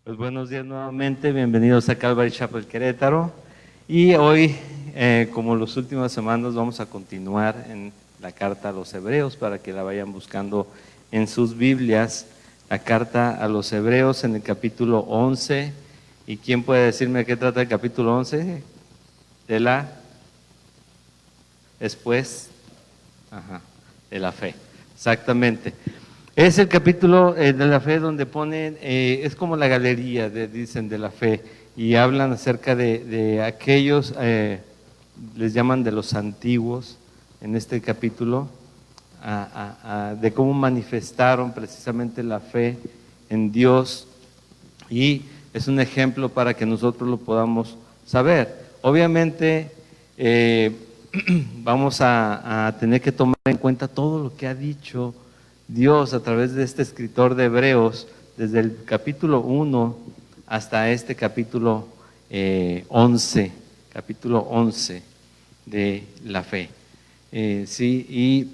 Pues buenos días nuevamente, bienvenidos a Calvary Chapel Querétaro. Y hoy, como las últimas semanas, vamos a continuar en la carta a los Hebreos para que la vayan buscando en sus Biblias. La carta a los Hebreos en el capítulo 11. ¿Y quién puede decirme de qué trata el capítulo 11? De la después, de la fe, exactamente. Es el capítulo de la fe donde ponen, es como la galería, dicen, de la fe, y hablan acerca de aquellos, les llaman de los antiguos, en este capítulo, de cómo manifestaron precisamente la fe en Dios, y es un ejemplo para que nosotros lo podamos saber. Obviamente, vamos a tener que tomar en cuenta todo lo que ha dicho Dios a través de este escritor de Hebreos, desde el capítulo 1 hasta este capítulo 11, capítulo 11 de la fe. Sí, y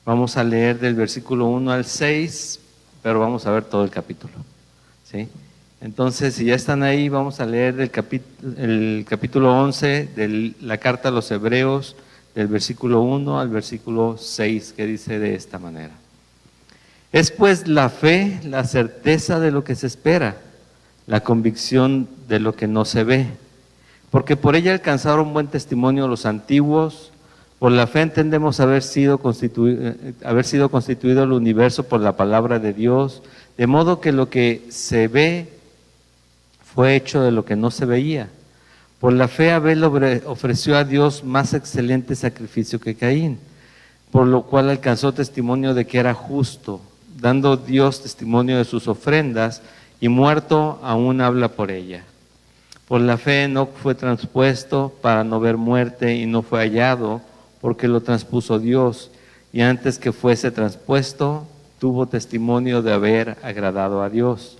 vamos a leer del versículo 1 al 6, pero vamos a ver todo el capítulo. ¿Sí? Entonces, si ya están ahí, vamos a leer el capítulo 11 de la carta a los Hebreos, del versículo 1 al versículo 6, que dice de esta manera. Es pues la fe, la certeza de lo que se espera, la convicción de lo que no se ve, porque por ella alcanzaron buen testimonio los antiguos. Por la fe entendemos haber sido constituido el universo por la palabra de Dios, de modo que lo que se ve fue hecho de lo que no se veía. Por la fe Abel ofreció a Dios más excelente sacrificio que Caín, por lo cual alcanzó testimonio de que era justo, dando Dios testimonio de sus ofrendas, y muerto aún habla por ella. Por la fe Enoc fue transpuesto para no ver muerte y no fue hallado, porque lo transpuso Dios, y antes que fuese transpuesto tuvo testimonio de haber agradado a Dios.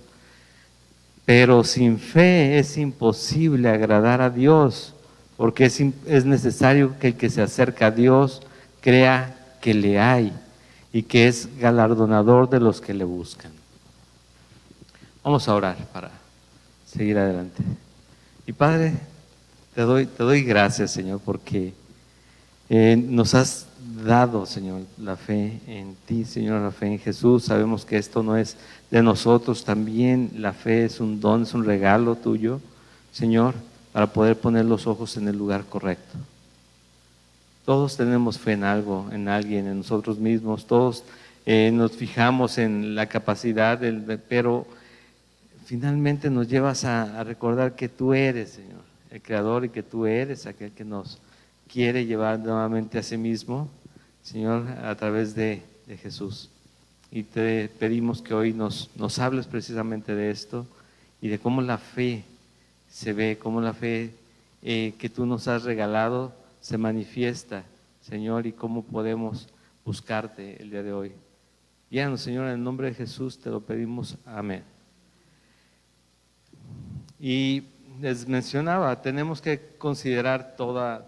Pero sin fe es imposible agradar a Dios, porque es necesario que el que se acerca a Dios crea que le hay y que es galardonador de los que le buscan. Vamos a orar para seguir adelante. Y Padre, te doy gracias, Señor, porque nos has dado, Señor, la fe en ti, Señor, la fe en Jesús. Sabemos que esto no es de nosotros, también la fe es un don, es un regalo tuyo, Señor, para poder poner los ojos en el lugar correcto. Todos tenemos fe en algo, en alguien, en nosotros mismos, todos nos fijamos en la capacidad, pero finalmente nos llevas a recordar que tú eres, Señor, el Creador, y que tú eres aquel que nos quiere llevar nuevamente a sí mismo, Señor, a través de Jesús. Y te pedimos que hoy nos hables precisamente de esto y de cómo la fe se ve, cómo la fe que tú nos has regalado se manifiesta, Señor, y cómo podemos buscarte el día de hoy. Guíanos, Señor, en el nombre de Jesús te lo pedimos. Amén. Y les mencionaba, tenemos que considerar toda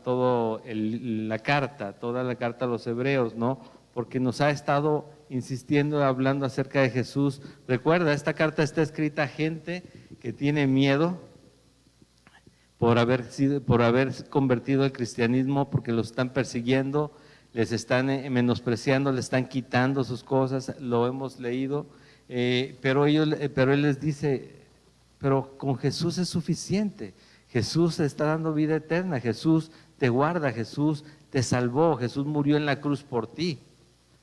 la carta a los Hebreos, ¿no? Porque nos ha estado insistiendo, hablando acerca de Jesús. Recuerda, esta carta está escrita a gente que tiene miedo por haber convertido al cristianismo, porque los están persiguiendo, les están menospreciando, les están quitando sus cosas, lo hemos leído, pero él les dice: pero con Jesús es suficiente. Jesús te está dando vida eterna, Jesús te guarda, Jesús te salvó, Jesús murió en la cruz por ti.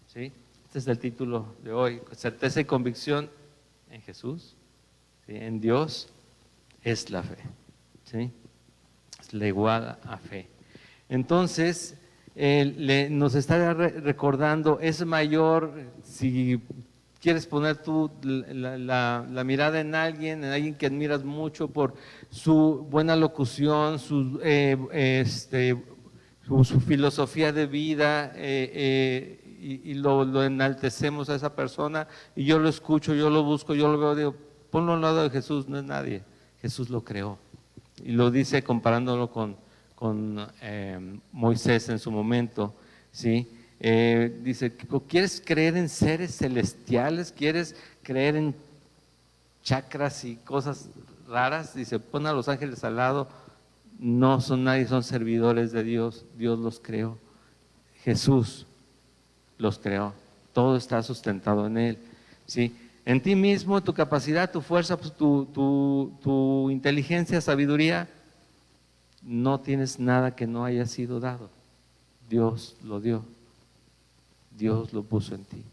¿Sí? Este es el título de hoy: certeza y convicción en Jesús, ¿sí? En Dios es la fe, ¿sí? Es la igual a fe. Entonces, nos está recordando, es mayor, si quieres poner tú la mirada en alguien que admiras mucho por su buena locución, su filosofía de vida, y lo enaltecemos a esa persona, y yo lo escucho, yo lo busco, yo lo veo, digo, ponlo al lado de Jesús, no es nadie, Jesús lo creó. Y lo dice comparándolo con Moisés en su momento, ¿sí? Dice: ¿quieres creer en seres celestiales? ¿Quieres creer en chakras y cosas raras, dice, pon a los ángeles al lado, no son nadie, son servidores de Dios, Dios los creó, Jesús los creó, todo está sustentado en Él, ¿sí? En ti mismo, tu capacidad, tu fuerza, pues, tu inteligencia, sabiduría, no tienes nada que no haya sido dado, Dios lo dio, Dios lo puso en ti.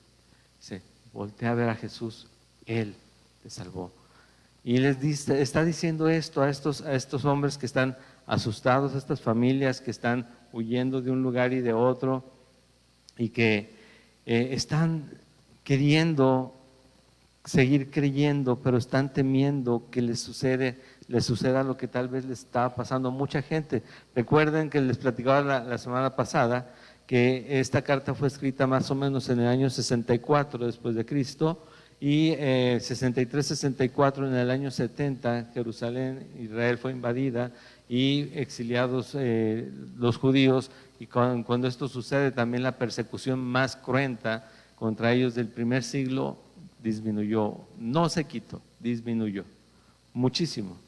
Dice, voltea a ver a Jesús, Él te salvó. Y les dice, está diciendo esto a estos hombres que están asustados, a estas familias que están huyendo de un lugar y de otro y que están queriendo seguir creyendo, pero están temiendo que les suceda lo que tal vez les está pasando a mucha gente. Recuerden que les platicaba la semana pasada que esta carta fue escrita más o menos en el año 64 después de Cristo, y 63-64 en el año 70, Jerusalén, Israel fue invadida y exiliados los judíos, y cuando esto sucede también la persecución más cruenta contra ellos del primer siglo disminuyó, no se quitó, disminuyó muchísimo.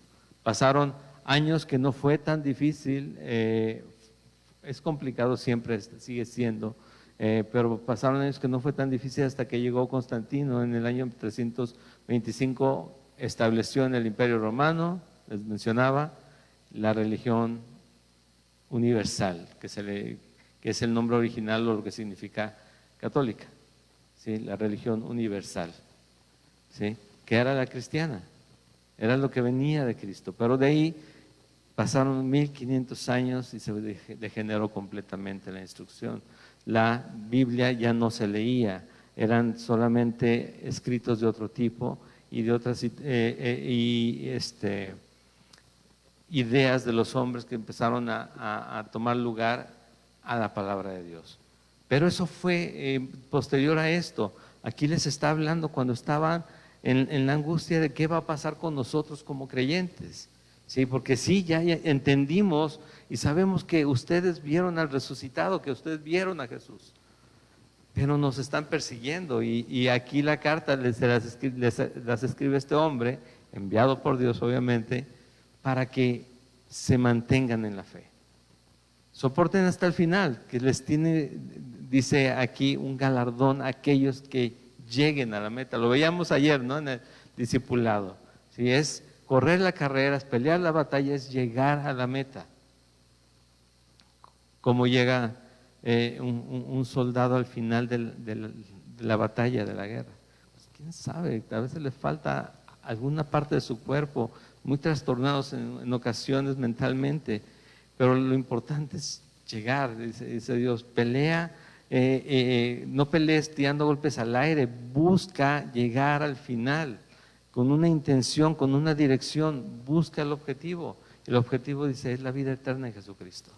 Pasaron años que no fue tan difícil, es complicado siempre, sigue siendo, pero pasaron años que no fue tan difícil hasta que llegó Constantino en el año 325, estableció en el Imperio Romano, les mencionaba, la religión universal, que es el nombre original o lo que significa católica, ¿sí? La religión universal, ¿sí? Que era la cristiana, era lo que venía de Cristo, pero de ahí pasaron 1500 años y se degeneró completamente la instrucción. La Biblia ya no se leía, eran solamente escritos de otro tipo y de otras ideas de los hombres que empezaron a tomar lugar a la palabra de Dios. Pero eso fue posterior a esto. Aquí les está hablando cuando estaban en la angustia de qué va a pasar con nosotros como creyentes. Sí, porque sí, ya entendimos y sabemos que ustedes vieron al resucitado, que ustedes vieron a Jesús, pero nos están persiguiendo y aquí la carta las escribe este hombre, enviado por Dios obviamente, para que se mantengan en la fe. Soporten hasta el final, que les tiene, dice aquí, un galardón a aquellos que lleguen a la meta. Lo veíamos ayer, ¿no? En el discipulado. ¿Sí? Es correr la carrera, es pelear la batalla, es llegar a la meta. Como llega un soldado al final de la batalla, de la guerra. Pues, quién sabe, a veces le falta alguna parte de su cuerpo, muy trastornados en ocasiones mentalmente, pero lo importante es llegar, dice Dios, pelea, no pelees tirando golpes al aire, busca llegar al final, con una intención, con una dirección, busca el objetivo. El objetivo, dice, es la vida eterna en Jesucristo.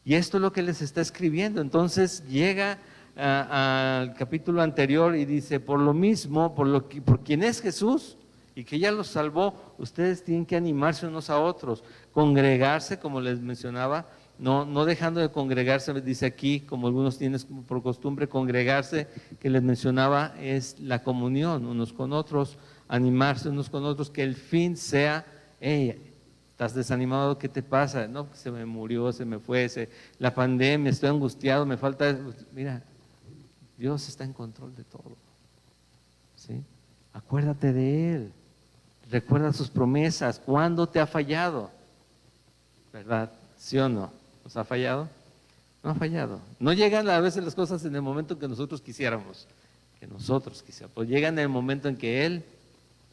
Y esto es lo que les está escribiendo. Entonces llega al capítulo anterior y dice, por lo mismo, por quien es Jesús y que ya los salvó, ustedes tienen que animarse unos a otros, congregarse, como les mencionaba, no dejando de congregarse, dice aquí, como algunos tienen por costumbre, congregarse, que les mencionaba, es la comunión unos con otros, animarse unos con otros, que el fin sea, ¿estás desanimado? ¿Qué te pasa? No, se me murió, se me fue, la pandemia, estoy angustiado, me falta... Mira, Dios está en control de todo, ¿sí? Acuérdate de Él, recuerda sus promesas. ¿Cuándo te ha fallado? ¿Verdad? ¿Sí o no? ¿Nos ha fallado? No ha fallado. No llegan a veces las cosas en el momento que nosotros quisiéramos, pues llegan en el momento en que Él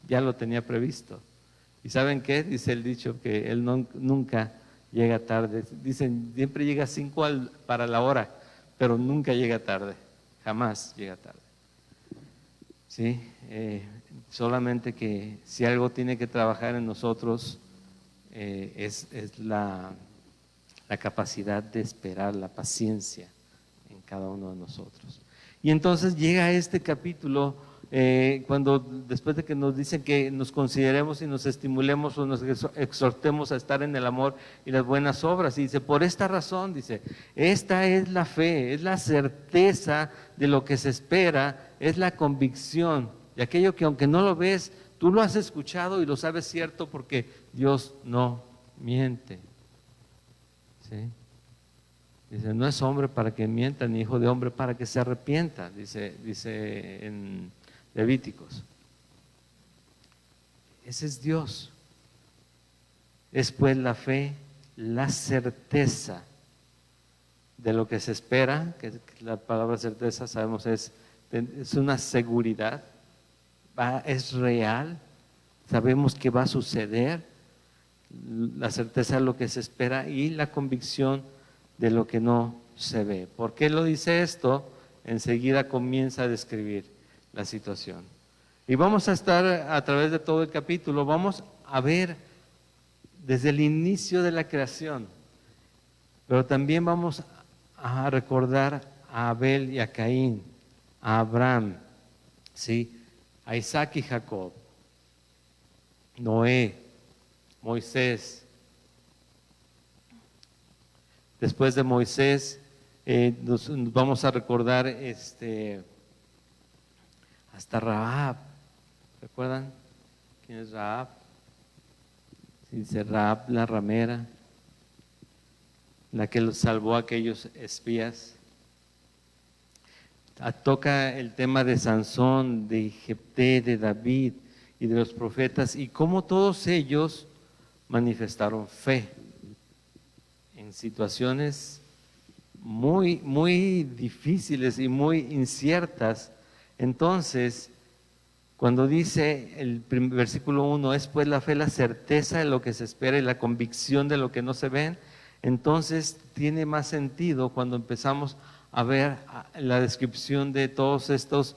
ya lo tenía previsto. ¿Y saben qué? Dice el dicho que Él nunca llega tarde. Dicen, siempre llega 5 para la hora, pero nunca llega tarde, jamás llega tarde. ¿Sí? Solamente que si algo tiene que trabajar en nosotros es la capacidad de esperar, la paciencia en cada uno de nosotros. Y entonces llega este capítulo cuando después de que nos dicen que nos consideremos y nos estimulemos o nos exhortemos a estar en el amor y las buenas obras, y dice, por esta razón, dice, esta es la fe, es la certeza de lo que se espera, es la convicción de aquello que aunque no lo ves, tú lo has escuchado y lo sabes cierto porque Dios no miente. ¿Sí? Dice, no es hombre para que mienta, ni hijo de hombre para que se arrepienta, dice en Levíticos. Ese es Dios. Es pues la fe, la certeza de lo que se espera, que la palabra certeza sabemos es una seguridad, es real, sabemos que va a suceder, la certeza de lo que se espera y la convicción de lo que no se ve. ¿Por qué lo dice esto? Enseguida comienza a describir la situación. Y vamos a estar a través de todo el capítulo, vamos a ver desde el inicio de la creación, pero también vamos a recordar a Abel y a Caín, a Abraham, ¿sí? A Isaac y Jacob, Noé, Moisés. Después de Moisés nos vamos a recordar hasta Rahab. ¿Recuerdan quién es Rahab? Dice Rahab la ramera, la que los salvó a aquellos espías. Toca el tema de Sansón, de Jefté, de David y de los profetas y cómo todos ellos manifestaron fe en situaciones muy, muy difíciles y muy inciertas. Entonces, cuando dice el versículo 1, es pues la fe, la certeza de lo que se espera y la convicción de lo que no se ven, entonces tiene más sentido cuando empezamos a ver la descripción de todos estos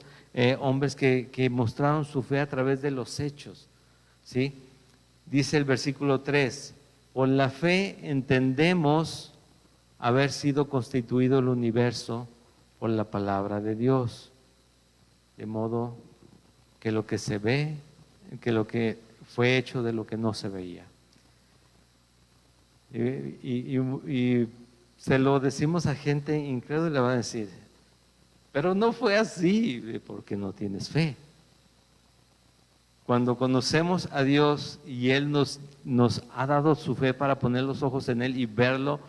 hombres que mostraron su fe a través de los hechos, ¿sí? Dice el versículo 3, por la fe entendemos haber sido constituido el universo por la palabra de Dios, de modo que lo que se ve, que lo que fue hecho de lo que no se veía. Y se lo decimos a gente incrédula y le va a decir, pero no fue así, porque no tienes fe. Cuando conocemos a Dios y Él nos ha dado su fe para poner los ojos en Él y verlo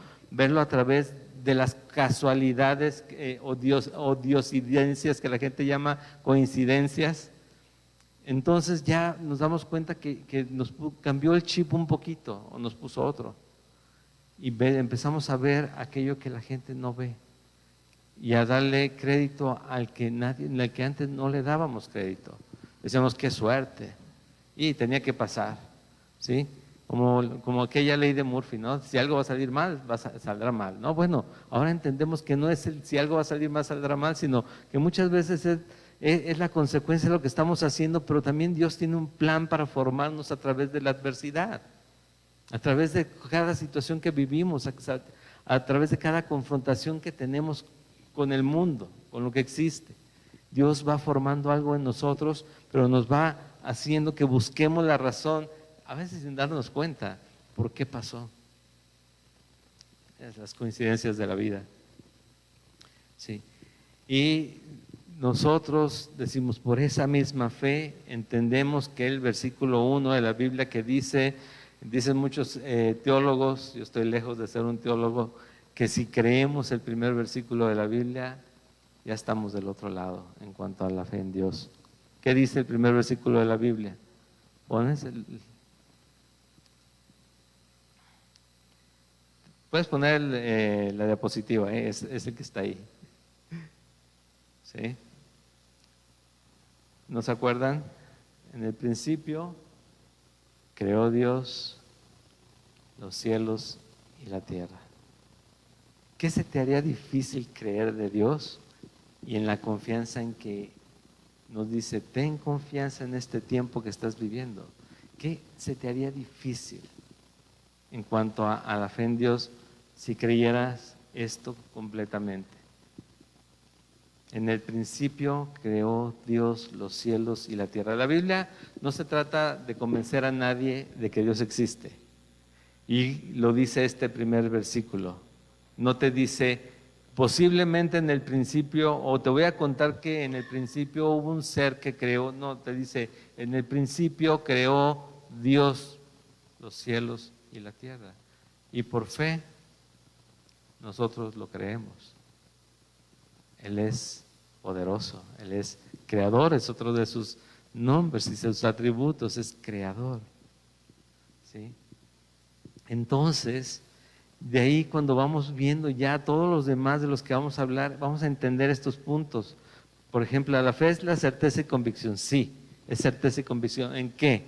a través de las casualidades o diosidencias que la gente llama coincidencias, entonces ya nos damos cuenta que nos cambió el chip un poquito o nos puso otro. Y empezamos a ver aquello que la gente no ve y a darle crédito al que antes no le dábamos crédito. Decíamos, qué suerte, y tenía que pasar, ¿sí? Como aquella ley de Murphy, ¿no? Si algo va a salir mal, saldrá mal, ¿no? Bueno, ahora entendemos que no es si algo va a salir mal, saldrá mal, sino que muchas veces es la consecuencia de lo que estamos haciendo, pero también Dios tiene un plan para formarnos a través de la adversidad, a través de cada situación que vivimos, a través de cada confrontación que tenemos con el mundo, con lo que existe. Dios va formando algo en nosotros, pero nos va haciendo que busquemos la razón, a veces sin darnos cuenta, ¿por qué pasó? Es las coincidencias de la vida. Sí. Y nosotros decimos, por esa misma fe, entendemos que el versículo 1 de la Biblia que dicen muchos teólogos, yo estoy lejos de ser un teólogo, que si creemos el primer versículo de la Biblia, ya estamos del otro lado en cuanto a la fe en Dios. ¿Qué dice el primer versículo de la Biblia? Puedes poner la diapositiva, es el que está ahí. ¿Sí? ¿No se acuerdan? En el principio creó Dios los cielos y la tierra. ¿Qué se te haría difícil creer de Dios? Y en la confianza en que nos dice, ten confianza en este tiempo que estás viviendo. ¿Qué se te haría difícil en cuanto a la fe en Dios si creyeras esto completamente? En el principio creó Dios los cielos y la tierra. La Biblia no se trata de convencer a nadie de que Dios existe. Y lo dice este primer versículo. No te dice, Posiblemente en el principio, o te voy a contar que en el principio hubo un ser que creó, no, te dice, en el principio creó Dios los cielos y la tierra. Y por fe nosotros lo creemos. Él es poderoso, Él es creador, es otro de sus nombres y sus atributos, es creador. ¿Sí? Entonces, de ahí cuando vamos viendo ya todos los demás de los que vamos a hablar, vamos a entender estos puntos. Por ejemplo, la fe es la certeza y convicción. Sí, es certeza y convicción. ¿En qué?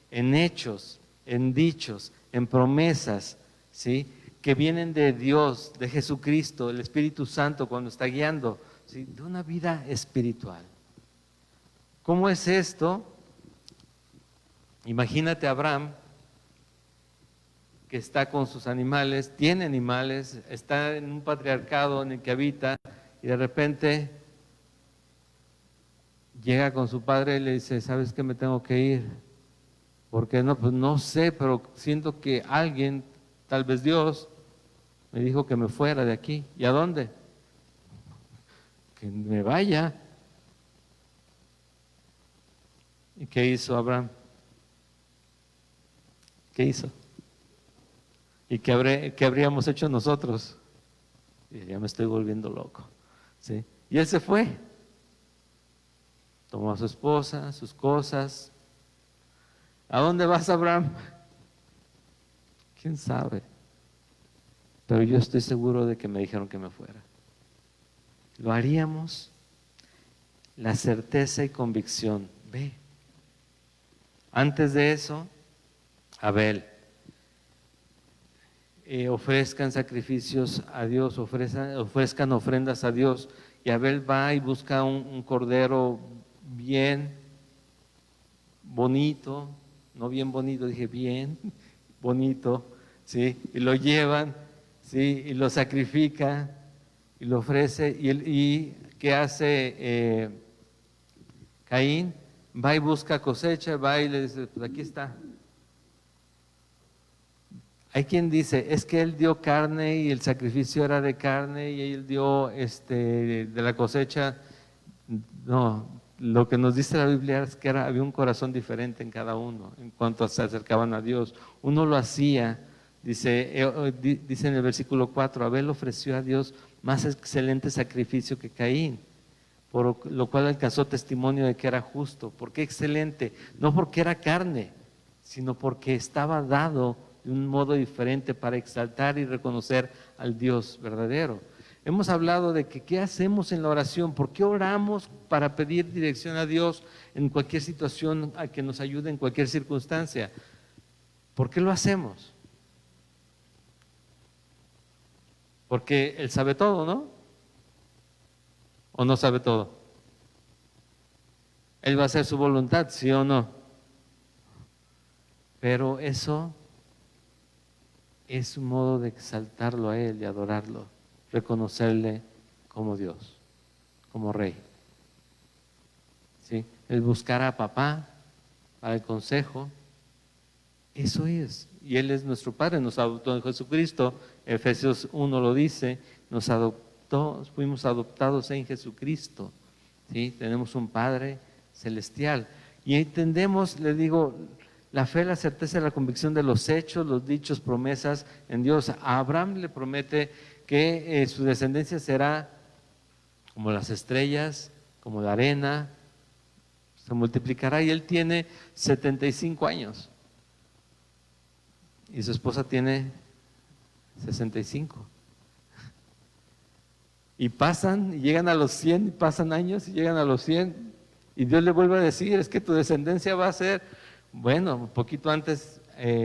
En hechos, en dichos, en promesas, ¿sí? Que vienen de Dios, de Jesucristo, el Espíritu Santo cuando está guiando, ¿sí? De una vida espiritual. ¿Cómo es esto? Imagínate a Abraham, que está con sus animales, tiene animales, está en un patriarcado en el que habita y de repente llega con su padre y le dice, ¿sabes qué? Me tengo que ir. ¿Por qué no? Pues no sé, pero siento que alguien, tal vez Dios, me dijo que me fuera de aquí. ¿Y a dónde? Que me vaya. ¿Y qué hizo Abraham? ¿Qué hizo? ¿Y qué habríamos hecho nosotros? Y ya me estoy volviendo loco. ¿Sí? Y él se fue. Tomó a su esposa, sus cosas. ¿A dónde vas, Abraham? ¿Quién sabe? Pero yo estoy seguro de que me dijeron que me fuera. Lo haríamos. La certeza y convicción. Ve. Antes de eso, Abel. Ofrezcan sacrificios a Dios, ofrezcan ofrendas a Dios. Y Abel va y busca un cordero bien bonito, no bien bonito, dije bien bonito, ¿sí? Y lo llevan, ¿sí? Y lo sacrifica y lo ofrece. ¿Y qué hace Caín? Va y busca cosecha, va y le dice, pues aquí está. Hay quien dice, es que él dio carne y el sacrificio era de carne y él dio de la cosecha. No, lo que nos dice la Biblia es que había un corazón diferente en cada uno en cuanto se acercaban a Dios. Uno lo hacía, dice en el versículo 4, Abel ofreció a Dios más excelente sacrificio que Caín, por lo cual alcanzó testimonio de que era justo. ¿Por qué excelente? No porque era carne, sino porque estaba dado de un modo diferente para exaltar y reconocer al Dios verdadero. Hemos hablado de que qué hacemos en la oración, por qué oramos para pedir dirección a Dios en cualquier situación, a que nos ayude en cualquier circunstancia. ¿Por qué lo hacemos? Porque Él sabe todo, ¿no? ¿O no sabe todo? Él va a hacer su voluntad, ¿sí o no? Pero eso es un modo de exaltarlo a Él y adorarlo, reconocerle como Dios, como Rey. ¿Sí? El buscar a papá para el consejo, eso es. Y Él es nuestro Padre, nos adoptó en Jesucristo. Efesios 1 lo dice, nos adoptó, fuimos adoptados en Jesucristo. ¿Sí? Tenemos un Padre celestial. Y entendemos, le digo, la fe, la certeza y la convicción de los hechos, los dichos, promesas en Dios. A Abraham le promete que su descendencia será como las estrellas, como la arena, se multiplicará, y él tiene 75 años y su esposa tiene 65. Y pasan, y llegan a los 100, y pasan años y llegan a los 100, y Dios le vuelve a decir, es que tu descendencia va a ser. Bueno, un poquito antes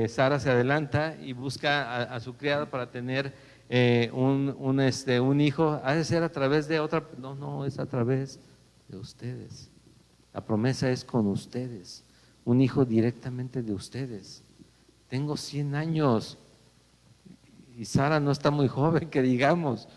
Sara se adelanta y busca a su criada para tener un hijo. Ha de ser a través de otra. No, es a través de ustedes. La promesa es con ustedes, un hijo directamente de ustedes. Tengo 100 años y Sara no está muy joven, que digamos.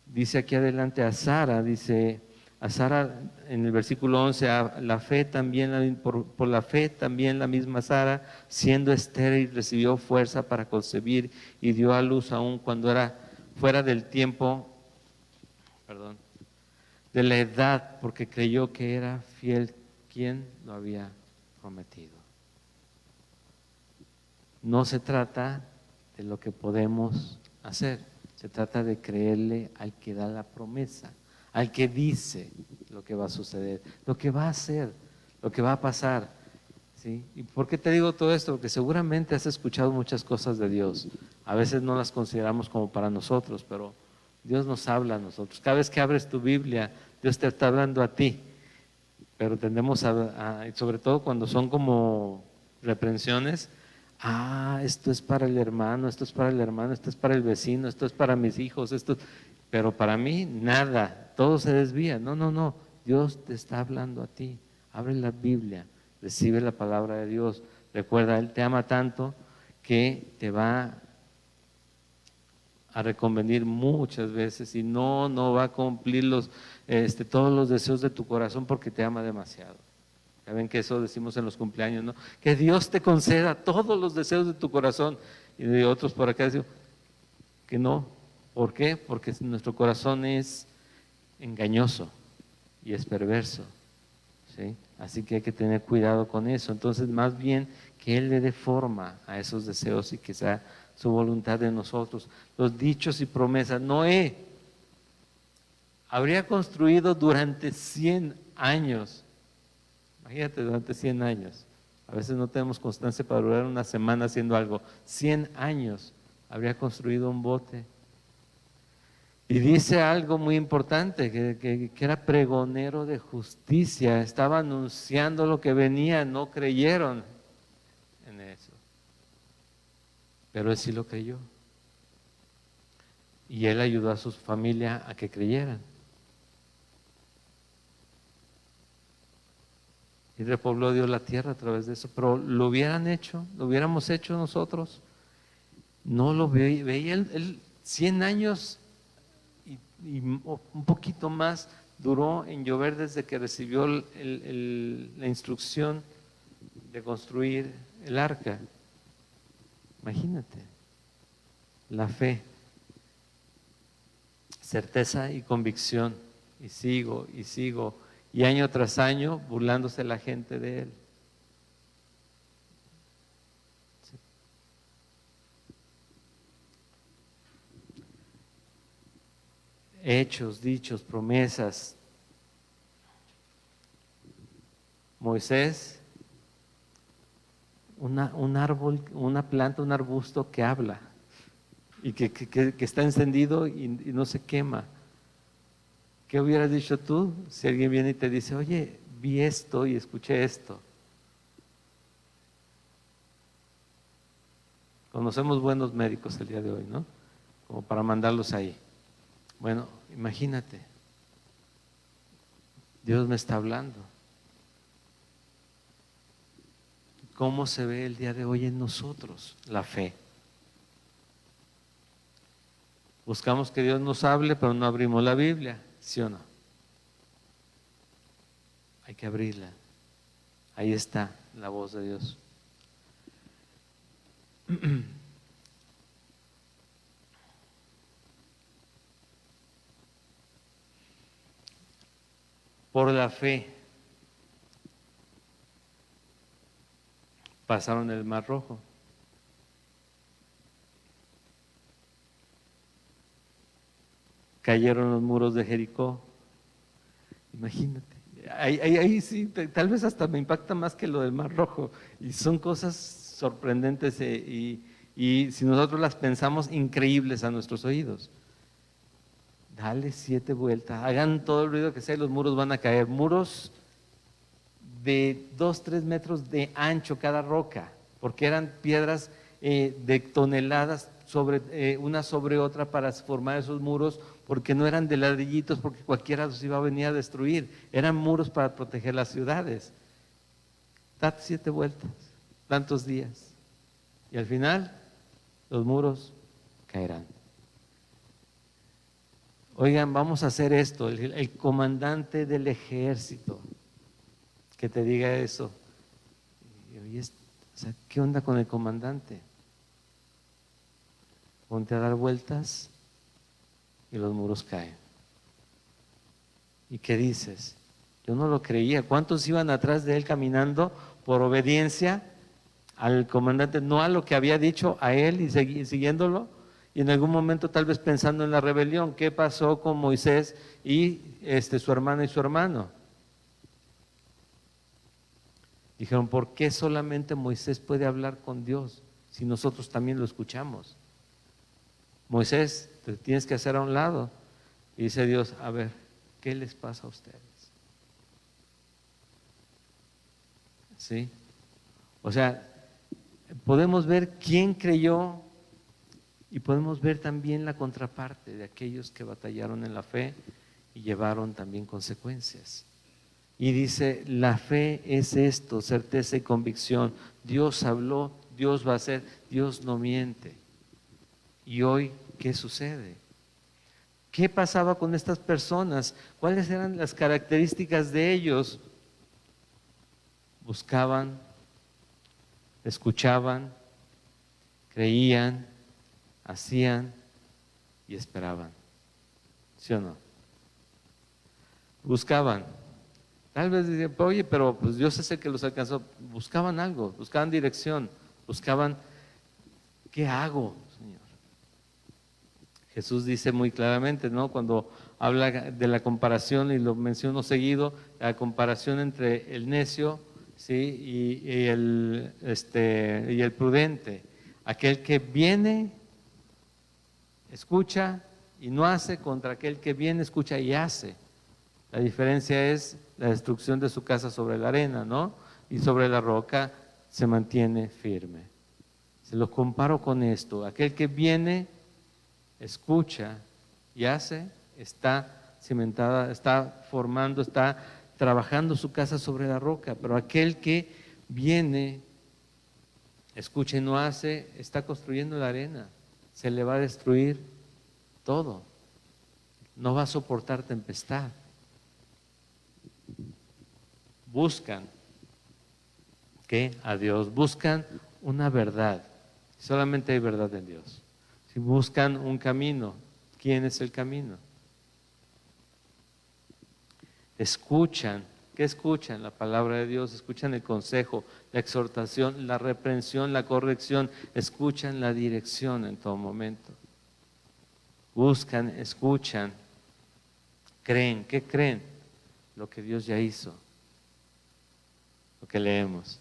Dice aquí adelante a Sara, dice a Sara en el versículo 11, la fe también, por la fe también la misma Sara, siendo estéril, recibió fuerza para concebir y dio a luz aún cuando era fuera del tiempo perdón, de la edad, porque creyó que era fiel quien lo había prometido. No se trata de lo que podemos hacer, se trata de creerle al que da la promesa, al que dice lo que va a suceder, lo que va a hacer, lo que va a pasar. ¿Sí? ¿Y por qué te digo todo esto? Porque seguramente has escuchado muchas cosas de Dios. A veces no las consideramos como para nosotros, pero Dios nos habla a nosotros. Cada vez que abres tu Biblia, Dios te está hablando a ti. Pero tendemos sobre todo cuando son como reprensiones, esto es para el hermano, esto es para el hermano, esto es para el vecino, esto es para mis hijos, pero para mí nada, todo se desvía. No, no, no, Dios te está hablando a ti. Abre la Biblia, recibe la palabra de Dios. Recuerda, Él te ama tanto que te va a reconvenir muchas veces y no va a cumplir todos los deseos de tu corazón porque te ama demasiado. Ya ven que eso decimos en los cumpleaños, ¿no? Que Dios te conceda todos los deseos de tu corazón. Y de otros por acá decimos que no. ¿Por qué? Porque nuestro corazón es engañoso y es perverso. ¿Sí? Así que hay que tener cuidado con eso. Entonces, más bien que Él le dé forma a esos deseos y que sea su voluntad de nosotros. Los dichos y promesas. Noé habría construido durante 100 años. Imagínate, durante 100 años. A veces no tenemos constancia para durar una semana haciendo algo. 100 años habría construido un bote. Y dice algo muy importante, que era pregonero de justicia, estaba anunciando lo que venía, no creyeron en eso. Pero él sí lo creyó. Y él ayudó a su familia a que creyeran. Y repobló Dios la tierra a través de eso. Pero lo hubieran hecho, lo hubiéramos hecho nosotros. No lo veía él 100 años y un poquito más duró en llover desde que recibió la instrucción de construir el arca. Imagínate, la fe, certeza y convicción, y sigo, y año tras año burlándose la gente de él. Sí. Hechos, dichos, promesas. Moisés, un árbol, una planta, un arbusto que habla y que está encendido y no se quema. ¿Qué hubieras dicho tú si alguien viene y te dice, oye, vi esto y escuché esto? Conocemos buenos médicos el día de hoy, ¿no? Como para mandarlos ahí. Bueno, imagínate, Dios me está hablando. ¿Cómo se ve el día de hoy en nosotros la fe? Buscamos que Dios nos hable, pero no abrimos la Biblia, ¿sí o no? Hay que abrirla. Ahí está la voz de Dios. Por la fe pasaron el Mar Rojo. Cayeron los muros de Jericó. Imagínate. Ahí sí, tal vez hasta me impacta más que lo del Mar Rojo. Y son cosas sorprendentes y si nosotros las pensamos, increíbles a nuestros oídos. Dale 7 vueltas, hagan todo el ruido que sea y los muros van a caer. Muros de 2, 3 metros de ancho cada roca, porque eran piedras de toneladas una sobre otra para formar esos muros, porque no eran de ladrillitos, porque cualquiera los iba a venir a destruir, eran muros para proteger las ciudades. Dad 7 vueltas, tantos días, y al final los muros caerán. Oigan, vamos a hacer esto, el comandante del ejército que te diga eso. Y oye, ¿qué onda con el comandante? Ponte a dar vueltas y los muros caen. ¿Y qué dices? Yo no lo creía. ¿Cuántos iban atrás de él caminando por obediencia al comandante, no a lo que había dicho a él y siguiéndolo? Y en algún momento tal vez pensando en la rebelión, ¿qué pasó con Moisés y su hermana y su hermano? Dijeron, ¿por qué solamente Moisés puede hablar con Dios si nosotros también lo escuchamos? Moisés, te tienes que hacer a un lado. Y dice Dios, a ver, ¿qué les pasa a ustedes? ¿Sí? O sea, podemos ver quién creyó y podemos ver también la contraparte de aquellos que batallaron en la fe y llevaron también consecuencias. Y dice, la fe es esto, certeza y convicción. Dios habló, Dios va a hacer, Dios no miente. Y hoy, ¿qué sucede? ¿Qué pasaba con estas personas? ¿Cuáles eran las características de ellos? Buscaban, escuchaban, creían, hacían y esperaban. ¿Sí o no? Buscaban. Tal vez decían, oye, pero pues Dios es el que los alcanzó. Buscaban algo, buscaban dirección, buscaban, ¿qué hago, Señor? Jesús dice muy claramente, ¿no? Cuando habla de la comparación, y lo menciono seguido, la comparación entre el necio, ¿sí? y el prudente. Aquel que viene, escucha y no hace, contra aquel que viene, escucha y hace. La diferencia es la destrucción de su casa sobre la arena, ¿no? Y sobre la roca se mantiene firme. Se lo comparo con esto. Aquel que viene, escucha y hace, está cimentada, está formando, está trabajando su casa sobre la roca. Pero aquel que viene, escucha y no hace, está construyendo la arena. Se le va a destruir todo. No va a soportar tempestad. Buscan, ¿qué? A Dios. Buscan una verdad. Solamente hay verdad en Dios. Si buscan un camino, ¿quién es el camino? Escuchan. ¿Qué escuchan? La palabra de Dios. Escuchan el consejo, la exhortación, la reprensión, la corrección. Escuchan la dirección en todo momento. Buscan, escuchan, creen. ¿Qué creen? Lo que Dios ya hizo. Lo que leemos.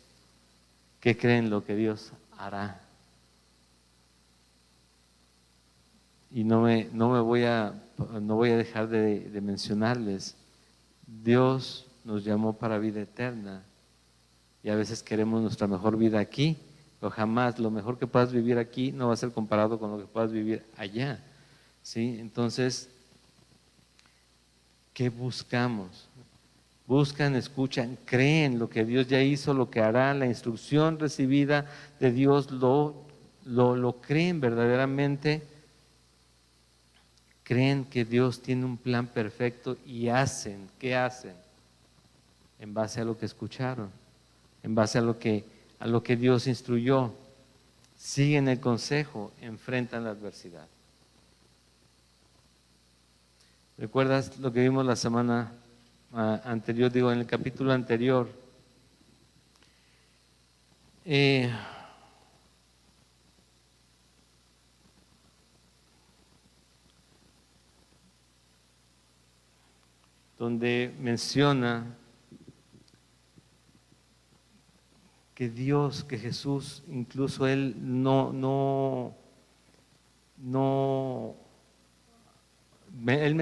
¿Qué creen? Lo que Dios hará. Y no voy a dejar de mencionarles. Dios nos llamó para vida eterna. Y a veces queremos nuestra mejor vida aquí, pero jamás lo mejor que puedas vivir aquí no va a ser comparado con lo que puedas vivir allá. ¿Sí? Entonces, ¿qué buscamos? Buscan, escuchan, creen lo que Dios ya hizo, lo que hará, la instrucción recibida de Dios, lo creen verdaderamente. Creen que Dios tiene un plan perfecto y hacen. ¿Qué hacen? En base a lo que escucharon, en base a lo que Dios instruyó. Siguen el consejo, enfrentan la adversidad. ¿Recuerdas lo que vimos la semana anterior, en el capítulo anterior? Donde menciona que Dios, que Jesús, incluso Él Él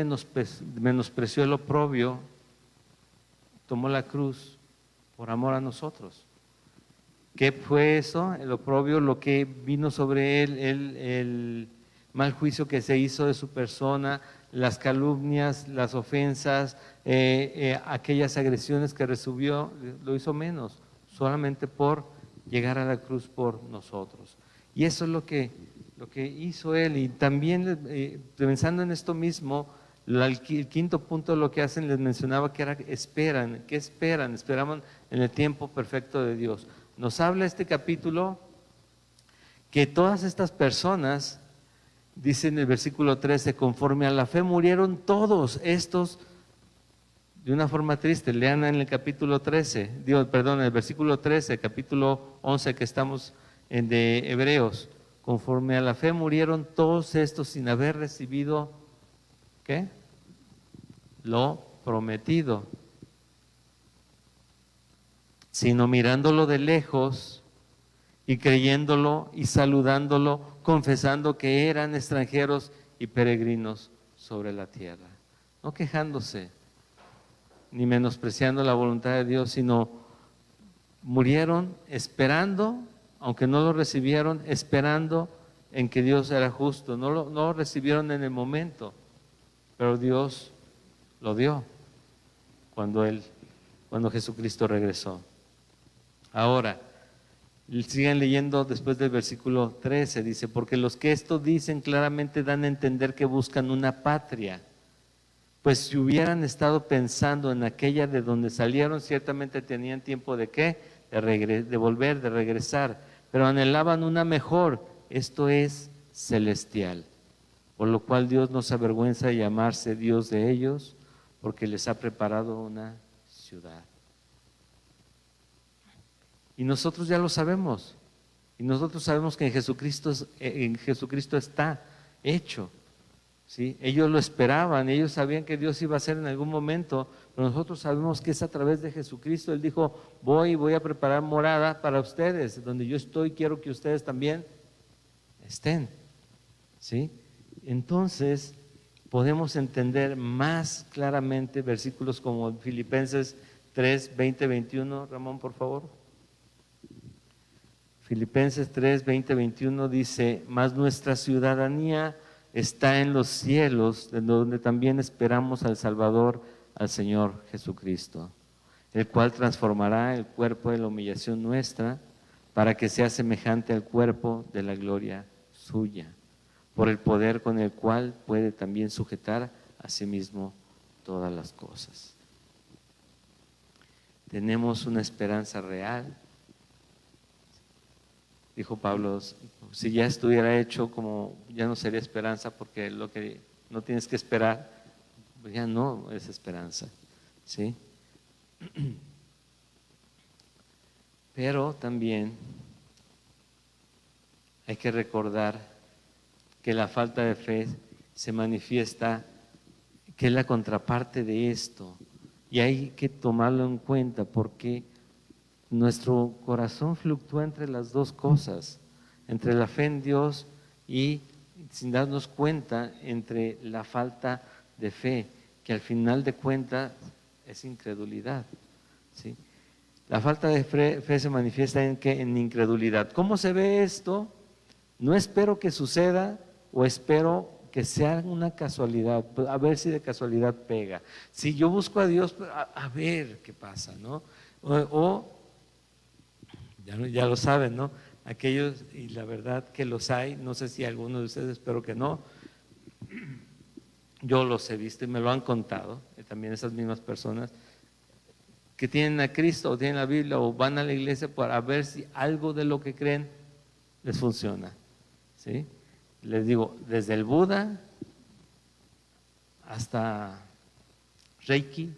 menospreció el oprobio, tomó la cruz por amor a nosotros. ¿Qué fue eso? El oprobio, lo que vino sobre Él, el mal juicio que se hizo de su persona, las calumnias, las ofensas, aquellas agresiones que recibió, lo hizo menos, solamente por llegar a la cruz por nosotros. Y eso es lo que hizo Él. Y también pensando en esto mismo, el quinto punto de lo que hacen, les mencionaba que era esperan. ¿Qué esperan? Esperaban en el tiempo perfecto de Dios. Nos habla este capítulo que todas estas personas, dice en el versículo 13, conforme a la fe murieron todos estos de una forma triste. Lean en el capítulo 13, en el versículo 13, capítulo 11 que estamos en de Hebreos. Conforme a la fe murieron todos estos sin haber recibido, ¿qué? Lo prometido, sino mirándolo de lejos y creyéndolo y saludándolo, confesando que eran extranjeros y peregrinos sobre la tierra. No quejándose, ni menospreciando la voluntad de Dios, sino murieron esperando, aunque no lo recibieron, esperando en que Dios era justo. No lo recibieron en el momento, pero Dios lo dio cuando Jesucristo regresó. Ahora, sigan leyendo después del versículo 13, dice, porque los que esto dicen claramente dan a entender que buscan una patria. Pues si hubieran estado pensando en aquella de donde salieron, ciertamente tenían tiempo de ¿qué? De volver, de regresar, pero anhelaban una mejor, esto es celestial, por lo cual Dios no se avergüenza de llamarse Dios de ellos, porque les ha preparado una ciudad. Y nosotros ya lo sabemos, y nosotros sabemos que en Jesucristo está hecho. ¿Sí? Ellos lo esperaban, ellos sabían que Dios iba a hacer en algún momento, pero nosotros sabemos que es a través de Jesucristo. Él dijo, voy a preparar morada para ustedes, donde yo estoy, quiero que ustedes también estén. ¿Sí? Entonces, podemos entender más claramente versículos como Filipenses 3, 20, 21, Ramón, por favor. Filipenses 3, 20, 21 dice, mas nuestra ciudadanía está en los cielos, de donde también esperamos al Salvador, al Señor Jesucristo, el cual transformará el cuerpo de la humillación nuestra para que sea semejante al cuerpo de la gloria suya, por el poder con el cual puede también sujetar a sí mismo todas las cosas. Tenemos una esperanza real. Dijo Pablo, si ya estuviera hecho, como ya no sería esperanza, porque lo que no tienes que esperar, pues ya no es esperanza, ¿sí? Pero también hay que recordar que la falta de fe se manifiesta, que es la contraparte de esto, y hay que tomarlo en cuenta porque nuestro corazón fluctúa entre las dos cosas, entre la fe en Dios y, sin darnos cuenta, entre la falta de fe, que al final de cuentas es incredulidad, ¿sí? La falta de fe se manifiesta en incredulidad. ¿Cómo se ve esto? No espero que suceda o espero que sea una casualidad, a ver si de casualidad pega. Si yo busco a Dios, a ver qué pasa, ¿no? Ya lo saben, ¿no? Aquellos, y la verdad que los hay, no sé si alguno de ustedes, espero que no, yo los he visto y me lo han contado, también esas mismas personas, que tienen a Cristo o tienen la Biblia o van a la iglesia para ver si algo de lo que creen les funciona, ¿sí? Les digo, desde el Buda hasta Reiki,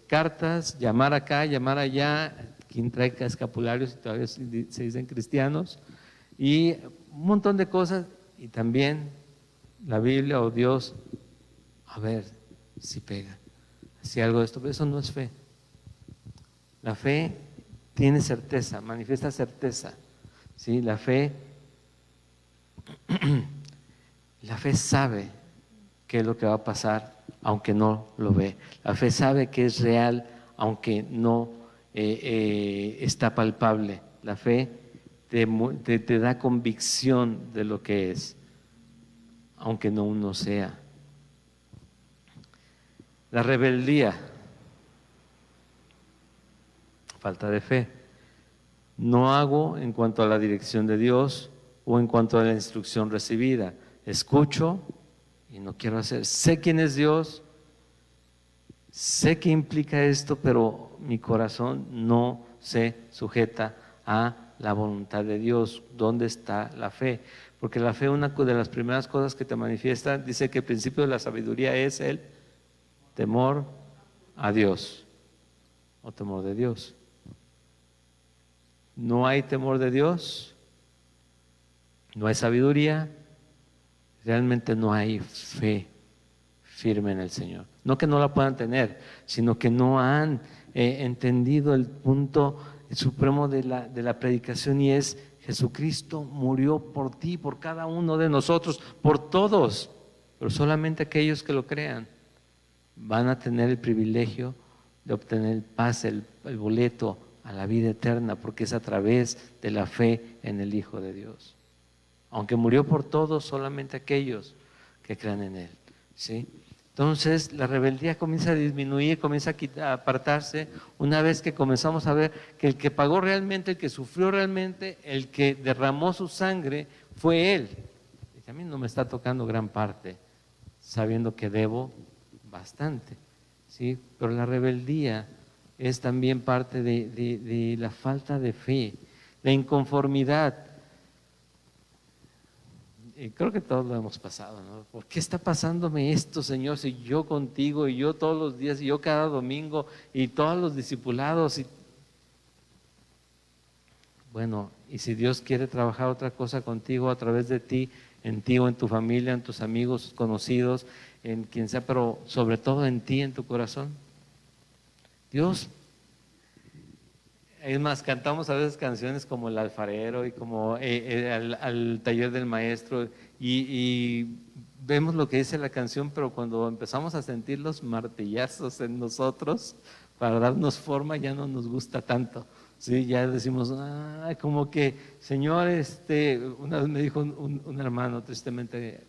cartas, llamar acá, llamar allá, quien trae escapularios y todavía se dicen cristianos, y un montón de cosas, y también la Biblia o Dios, a ver si pega, si algo de esto, pero eso no es fe. La fe tiene certeza, manifiesta certeza, ¿sí? La fe sabe qué es lo que va a pasar, aunque no lo ve. La fe sabe que es real, aunque no está palpable. La fe te da convicción de lo que es, aunque no uno sea. La rebeldía, falta de fe. No hago en cuanto a la dirección de Dios o en cuanto a la instrucción recibida. Escucho y no quiero hacer. Sé quién es Dios, sé qué implica esto, pero mi corazón no se sujeta a la voluntad de Dios. ¿Dónde está la fe? Porque la fe, una de las primeras cosas que te manifiesta, dice que el principio de la sabiduría es el temor a Dios o temor de Dios. No hay temor de Dios, no hay sabiduría, realmente no hay fe firme en el Señor. No que no la puedan tener, sino que no han entendido el punto supremo de la predicación, y es: Jesucristo murió por ti, por cada uno de nosotros, por todos, pero solamente aquellos que lo crean van a tener el privilegio de obtener el pase, el boleto a la vida eterna, porque es a través de la fe en el Hijo de Dios. Aunque murió por todos, solamente aquellos que crean en Él, ¿sí? Entonces la rebeldía comienza a disminuir, comienza a apartarse, una vez que comenzamos a ver que el que pagó realmente, el que sufrió realmente, el que derramó su sangre fue Él. Y a mí no me está tocando gran parte, sabiendo que debo bastante, ¿sí? Pero la rebeldía es también parte de la falta de fe, la inconformidad. Y creo que todos lo hemos pasado, ¿no? ¿Por qué está pasándome esto, Señor, si yo contigo, y yo todos los días, y yo cada domingo, y todos los discipulados? Bueno, y si Dios quiere trabajar otra cosa contigo a través de ti o en tu familia, en tus amigos, conocidos, en quien sea, pero sobre todo en ti, en tu corazón. Dios, es más, cantamos a veces canciones como El Alfarero y como al taller del maestro, y vemos lo que dice la canción, pero cuando empezamos a sentir los martillazos en nosotros para darnos forma, ya no nos gusta tanto, ¿sí? Ya decimos, como que, Señor, una vez me dijo un hermano, tristemente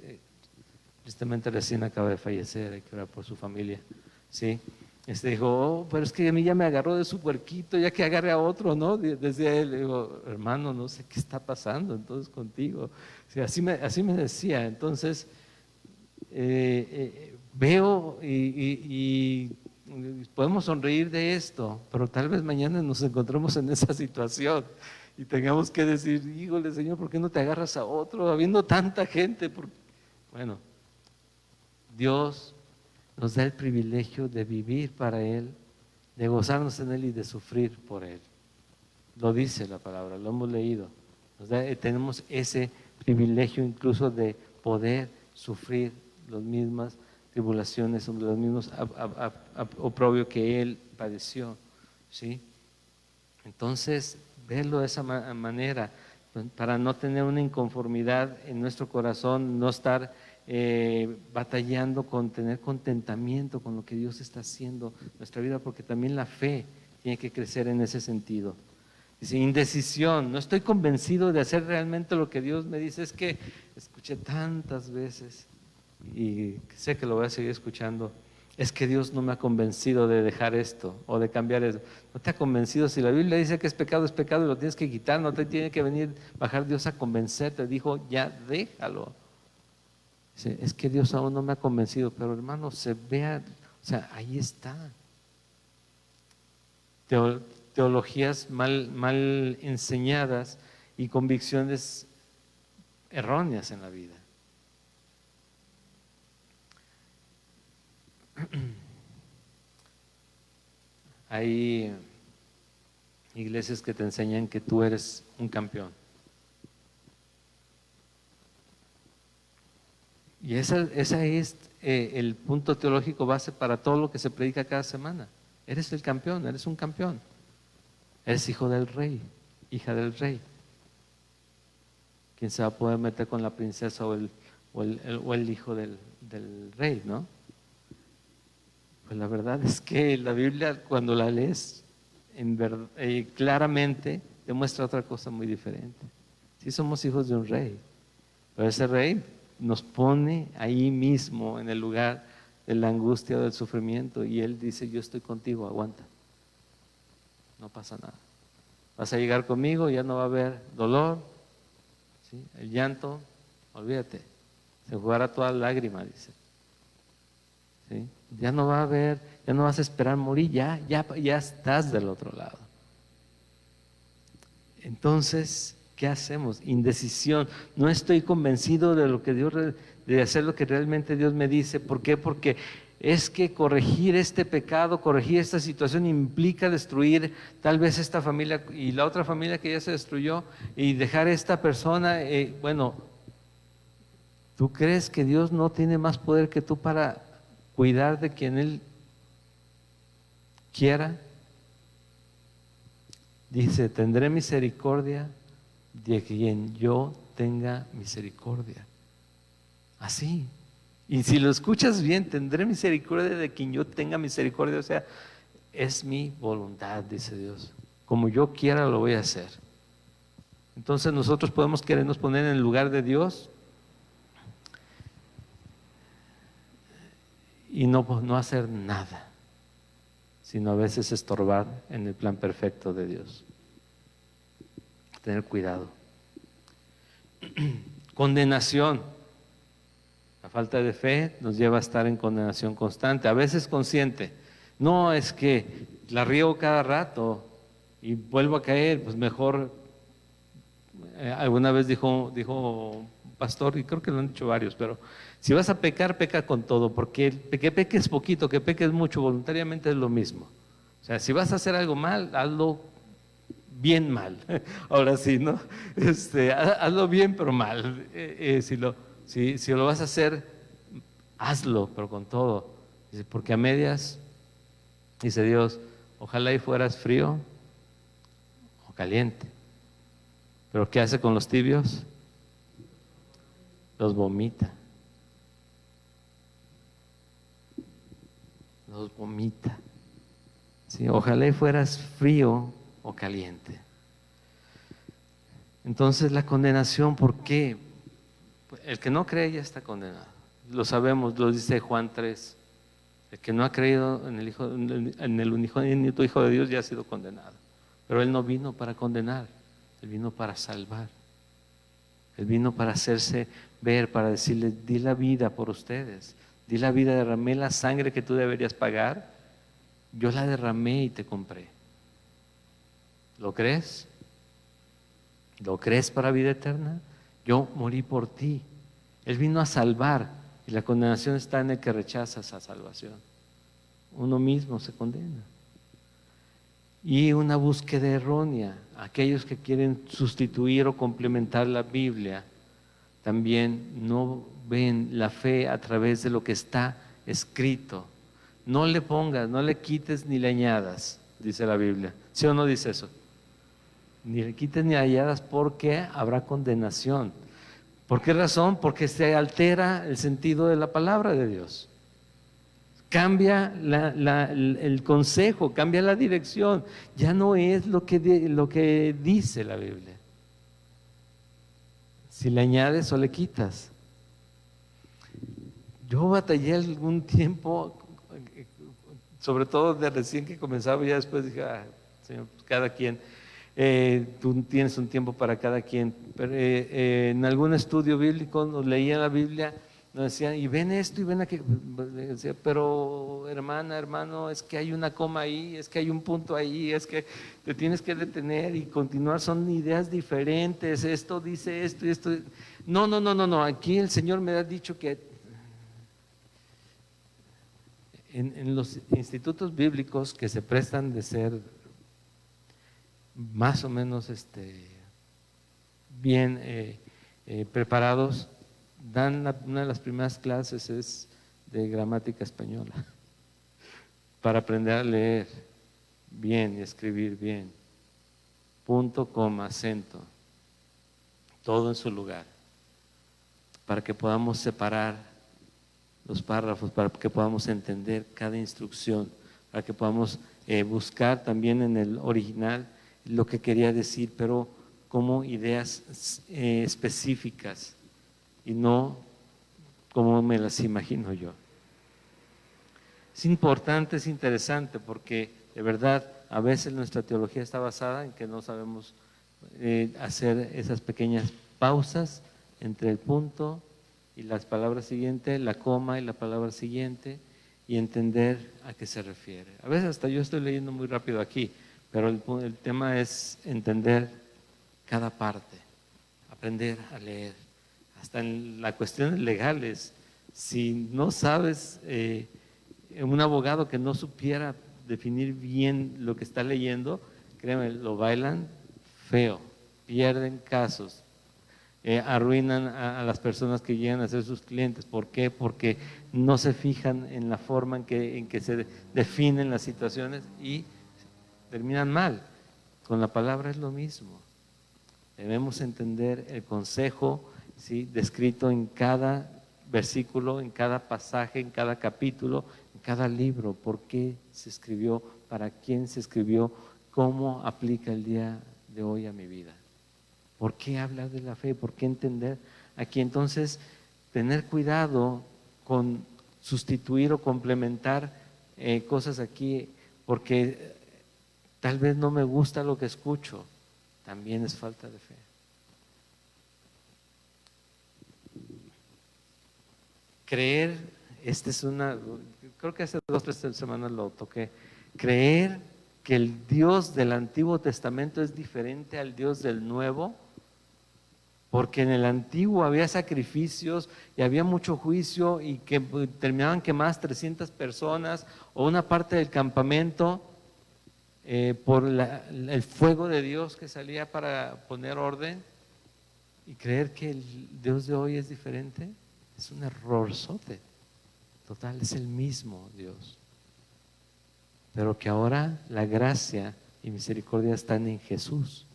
recién acaba de fallecer, hay que orar por su familia, ¿sí? Dijo, pero es que a mí ya me agarró de su puerquito, ya que agarre a otro, ¿no? Decía él. Le digo, hermano, no sé qué está pasando entonces contigo. Sí, así me decía. Entonces, veo y podemos sonreír de esto, pero tal vez mañana nos encontremos en esa situación y tengamos que decir, híjole, Señor, ¿por qué no te agarras a otro? Habiendo tanta gente. Bueno, Dios nos da el privilegio de vivir para Él, de gozarnos en Él y de sufrir por Él. Lo dice la palabra, lo hemos leído. Tenemos ese privilegio incluso de poder sufrir las mismas tribulaciones, los mismos oprobios que Él padeció, ¿sí? Entonces, verlo de esa manera, para no tener una inconformidad en nuestro corazón, no estar batallando con tener contentamiento con lo que Dios está haciendo en nuestra vida, porque también la fe tiene que crecer en ese sentido. Dice, indecisión, no estoy convencido de hacer realmente lo que Dios me dice. Es que escuché tantas veces y sé que lo voy a seguir escuchando: es que Dios no me ha convencido de dejar esto o de cambiar eso. No te ha convencido. Si la Biblia dice que es pecado y lo tienes que quitar, no te tiene que bajar Dios a convencerte. Dijo, ya déjalo. Dice, es que Dios aún no me ha convencido, pero hermano, o sea, ahí está. Teologías mal enseñadas y convicciones erróneas en la vida. Hay iglesias que te enseñan que tú eres un campeón. Y ese es el punto teológico base para todo lo que se predica cada semana. Eres el campeón, eres un campeón. Eres hijo del rey, hija del rey. ¿Quién se va a poder meter con la princesa o el hijo del rey, no? Pues la verdad es que la Biblia, cuando la lees claramente, te muestra otra cosa muy diferente. Sí somos hijos de un rey, pero ese rey nos pone ahí mismo en el lugar de la angustia o del sufrimiento, y Él dice, yo estoy contigo, aguanta, no pasa nada. Vas a llegar conmigo, ya no va a haber dolor, ¿sí? El llanto, olvídate, se jugará toda lágrima, dice. ¿Sí? Ya no va a haber, ya no vas a esperar morir, ya estás del otro lado. Entonces, ¿qué hacemos? Indecisión. No estoy convencido de lo que de hacer lo que realmente Dios me dice. ¿Por qué? Porque es que corregir este pecado, corregir esta situación implica destruir tal vez esta familia y la otra familia que ya se destruyó y dejar a esta persona, bueno, ¿tú crees que Dios no tiene más poder que tú para cuidar de quien Él quiera? Dice, tendré misericordia de quien yo tenga misericordia. Así. Y si lo escuchas bien, tendré misericordia de quien yo tenga misericordia. O sea, es mi voluntad, dice Dios. Como yo quiera lo voy a hacer. Entonces nosotros podemos querernos poner en el lugar de Dios y no hacer nada, sino a veces estorbar en el plan perfecto de Dios. Tener cuidado. Condenación. La falta de fe nos lleva a estar en condenación constante, a veces consciente. No es que la riego cada rato y vuelvo a caer, pues mejor. Alguna vez dijo un pastor, y creo que lo han dicho varios, pero si vas a pecar, peca con todo, porque que peques poquito, que peques mucho, voluntariamente es lo mismo. O sea, si vas a hacer algo mal, hazlo bien mal. Ahora sí, ¿no? Hazlo bien, pero mal. Si lo vas a hacer, hazlo, pero con todo. Dice, porque a medias, dice Dios, ojalá y fueras frío o caliente. Pero ¿qué hace con los tibios? Los vomita. Los vomita. ¿Sí? Ojalá y fueras frío o caliente. Entonces la condenación, ¿por qué? El que no cree ya está condenado. Lo sabemos, lo dice Juan 3. El que no ha creído en el unigénito Hijo de Dios ya ha sido condenado. Pero Él no vino para condenar, Él vino para salvar. Él vino para hacerse ver, para decirle, di la vida por ustedes, di la vida, derramé la sangre que tú deberías pagar, yo la derramé y te compré. ¿Lo crees? ¿Lo crees para vida eterna? Yo morí por ti. Él vino a salvar y la condenación está en el que rechaza esa salvación. Uno mismo se condena. Y una búsqueda errónea. Aquellos que quieren sustituir o complementar la Biblia también no ven la fe a través de lo que está escrito. No le pongas, no le quites ni le añadas, dice la Biblia. ¿Sí o no dice eso? Ni le quites ni le añadas porque habrá condenación. ¿Por qué razón? Porque se altera el sentido de la palabra de Dios. Cambia el consejo, cambia la dirección. Ya no es lo que dice la Biblia. Si le añades o le quitas. Yo batallé algún tiempo, sobre todo de recién que comenzaba, y ya después dije, Señor, pues cada quien, tú tienes un tiempo para cada quien. Pero, en algún estudio bíblico nos leía la Biblia, nos decían, y ven esto y ven aquello. Decía, pero hermana, hermano, es que hay una coma ahí, es que hay un punto ahí, es que te tienes que detener y continuar, son ideas diferentes, esto dice esto y esto. No, aquí el Señor me ha dicho que en los institutos bíblicos que se prestan de ser más o menos bien preparados, una de las primeras clases es de gramática española para aprender a leer bien y escribir bien, punto, coma, acento, todo en su lugar, para que podamos separar los párrafos, para que podamos entender cada instrucción, para que podamos buscar también en el original lo que quería decir, pero como ideas específicas y no como me las imagino yo. Es importante, es interesante, porque de verdad a veces nuestra teología está basada en que no sabemos hacer esas pequeñas pausas entre el punto y las palabras siguientes, la coma y la palabra siguiente, y entender a qué se refiere. A veces hasta yo estoy leyendo muy rápido aquí, pero el tema es entender cada parte, aprender a leer. Hasta en las cuestiones legales, si no sabes un abogado que no supiera definir bien lo que está leyendo, créeme, lo bailan feo, pierden casos, arruinan a las personas que llegan a ser sus clientes. ¿Por qué? Porque no se fijan en la forma en que se definen las situaciones y terminan mal. Con la palabra es lo mismo. Debemos entender el consejo, ¿sí?, descrito en cada versículo, en cada pasaje, en cada capítulo, en cada libro. ¿Por qué se escribió? ¿Para quién se escribió? ¿Cómo aplica el día de hoy a mi vida? ¿Por qué hablar de la fe? ¿Por qué entender aquí? Entonces, tener cuidado con sustituir o complementar cosas aquí, porque tal vez no me gusta lo que escucho, también es falta de fe. Creer, creo que hace 2 o 3 semanas lo toqué, creer que el Dios del Antiguo Testamento es diferente al Dios del Nuevo, porque en el Antiguo había sacrificios y había mucho juicio y que terminaban quemadas 300 personas o una parte del campamento por el fuego de Dios que salía para poner orden, y creer que el Dios de hoy es diferente es un errorzote total. Es el mismo Dios, pero que ahora la gracia y misericordia están en Jesús.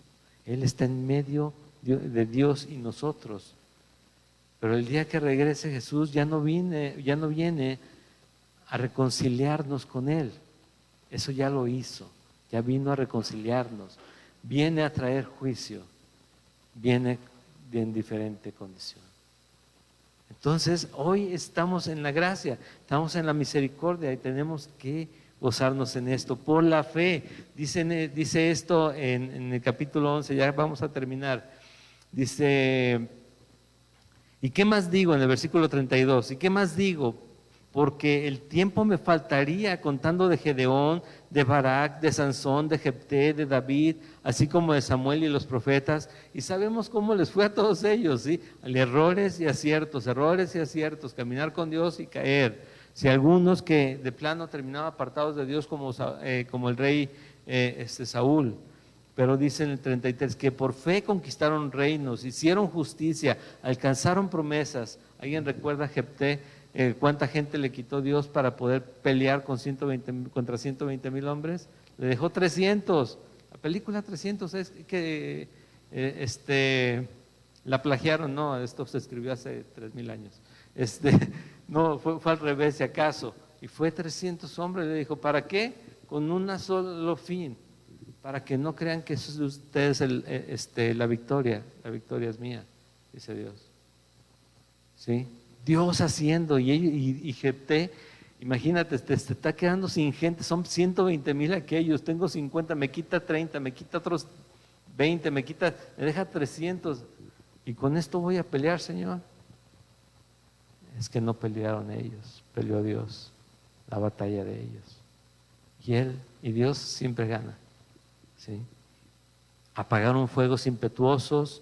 Él está en medio de Dios y nosotros, pero el día que regrese Jesús ya no viene a reconciliarnos con Él. Eso ya lo hizo, ya vino a reconciliarnos. Viene a traer juicio, viene en diferente condición. Entonces, hoy estamos en la gracia, estamos en la misericordia y tenemos que gozarnos en esto por la fe. Dice esto en el capítulo 11, ya vamos a terminar. Dice, ¿y qué más digo en el versículo 32? ¿Y qué más digo? Porque el tiempo me faltaría contando de Gedeón, de Barak, de Sansón, de Jefté, de David, así como de Samuel y los profetas, y sabemos cómo les fue a todos ellos, ¿sí? Errores y aciertos, caminar con Dios y caer. Si algunos que de plano terminaban apartados de Dios como el rey Saúl. Pero dice en el 33 que por fe conquistaron reinos, hicieron justicia, alcanzaron promesas. ¿Alguien recuerda a Jefté? ¿Cuánta gente le quitó Dios para poder pelear contra 120,000 hombres? Le dejó 300. La película 300 es que la plagiaron. No, esto se escribió hace 3,000 años. No, fue al revés, si acaso. Y fue 300 hombres. Le dijo, ¿para qué? Con un solo fin, para que no crean que eso es de ustedes la victoria es mía, dice Dios. ¿Sí? Dios haciendo, y Jefté, imagínate, te está quedando sin gente, son 120,000 aquellos, tengo 50, me quita 30, me quita otros 20, me deja 300, y con esto voy a pelear, Señor. Es que no pelearon ellos, peleó Dios, la batalla de ellos. Y Dios siempre gana. ¿Sí? Apagaron fuegos impetuosos,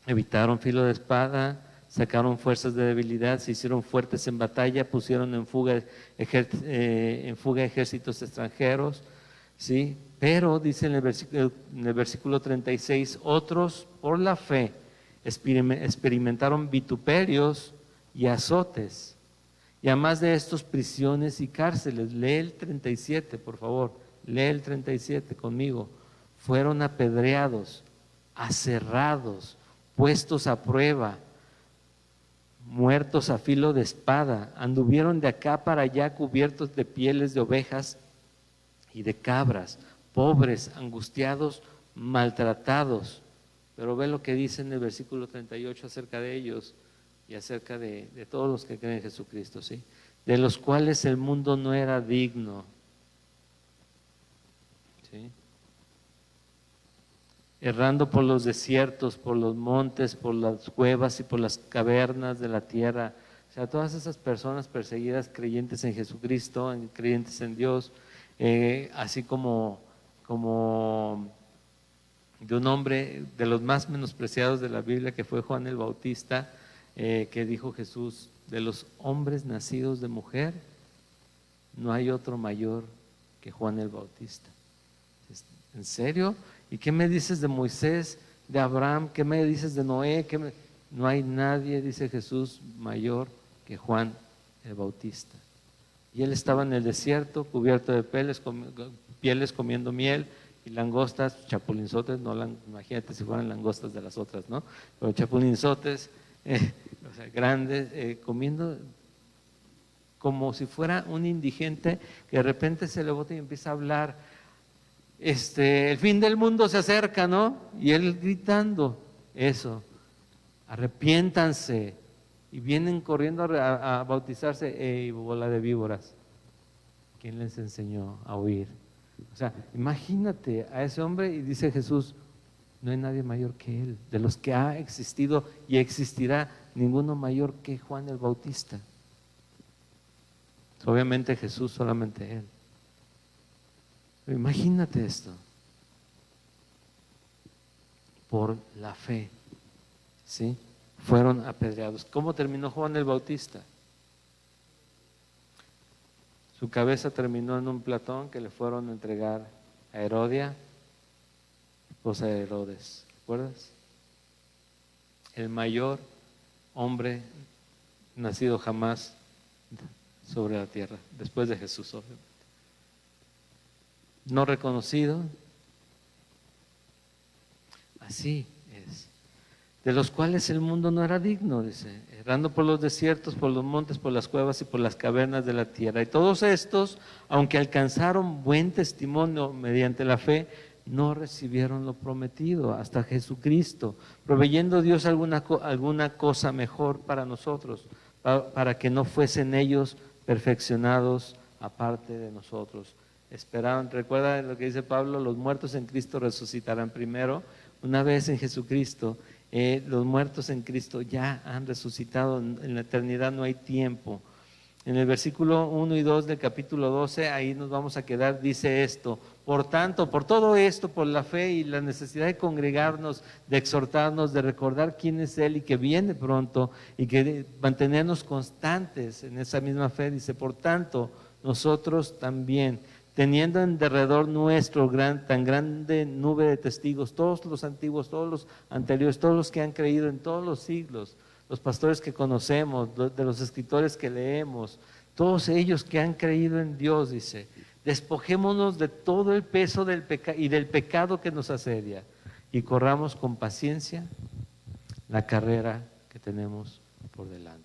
evitaron filo de espada, sacaron fuerzas de debilidad, se hicieron fuertes en batalla, pusieron en fuga ejércitos extranjeros, ¿sí? Pero dice en el versículo 36, otros por la fe experimentaron vituperios y azotes, y además de estos, prisiones y cárceles. Lee el 37, por favor, lee el 37 conmigo. Fueron apedreados, aserrados, puestos a prueba, muertos a filo de espada, anduvieron de acá para allá cubiertos de pieles de ovejas y de cabras, pobres, angustiados, maltratados. Pero ve lo que dice en el versículo 38 acerca de ellos y acerca de todos los que creen en Jesucristo, ¿sí? De los cuales el mundo no era digno, ¿sí? Errando por los desiertos, por los montes, por las cuevas y por las cavernas de la tierra. O sea, todas esas personas perseguidas, creyentes en Jesucristo, creyentes en Dios, así como de un hombre de los más menospreciados de la Biblia, que fue Juan el Bautista, que dijo Jesús, de los hombres nacidos de mujer, no hay otro mayor que Juan el Bautista. ¿En serio? ¿Y qué me dices de Moisés, de Abraham? ¿Qué me dices de Noé? No hay nadie, dice Jesús, mayor que Juan el Bautista. Y él estaba en el desierto, cubierto de pieles comiendo miel y langostas, chapulinzotes, imagínate si fueran langostas de las otras, ¿no? Pero chapulinzotes, o sea, grandes, comiendo como si fuera un indigente que de repente se le bota y empieza a hablar. El fin del mundo se acerca, ¿no? Y él gritando eso, arrepiéntanse. Y vienen corriendo a bautizarse. ¡Ey, bola de víboras! ¿Quién les enseñó a huir? O sea, imagínate a ese hombre y dice Jesús, no hay nadie mayor que él. De los que ha existido y existirá, ninguno mayor que Juan el Bautista. Obviamente Jesús, solamente él. Pero imagínate esto. Por la fe, ¿sí? Fueron apedreados. ¿Cómo terminó Juan el Bautista? Su cabeza terminó en un platón que le fueron a entregar a Herodia, esposa de Herodes. ¿Recuerdas? El mayor hombre nacido jamás sobre la tierra, después de Jesús, obviamente. No reconocido. Así es. De los cuales el mundo no era digno, dice, errando por los desiertos, por los montes, por las cuevas y por las cavernas de la tierra. Y todos estos, aunque alcanzaron buen testimonio mediante la fe, no recibieron lo prometido hasta Jesucristo, proveyendo Dios alguna cosa mejor para nosotros, para que no fuesen ellos perfeccionados aparte de nosotros. Esperaban, recuerda lo que dice Pablo, los muertos en Cristo resucitarán primero. Una vez en Jesucristo, los muertos en Cristo ya han resucitado, en la eternidad no hay tiempo. En el versículo 1 y 2 del capítulo 12, ahí nos vamos a quedar, dice esto: por tanto, por todo esto, por la fe y la necesidad de congregarnos, de exhortarnos, de recordar quién es Él y que viene pronto, y que mantenernos constantes en esa misma fe, dice, por tanto, nosotros también, teniendo en derredor nuestro tan grande nube de testigos, todos los antiguos, todos los anteriores, todos los que han creído en todos los siglos, los pastores que conocemos, de los escritores que leemos, todos ellos que han creído en Dios, dice, despojémonos de todo el peso y del pecado que nos asedia y corramos con paciencia la carrera que tenemos por delante.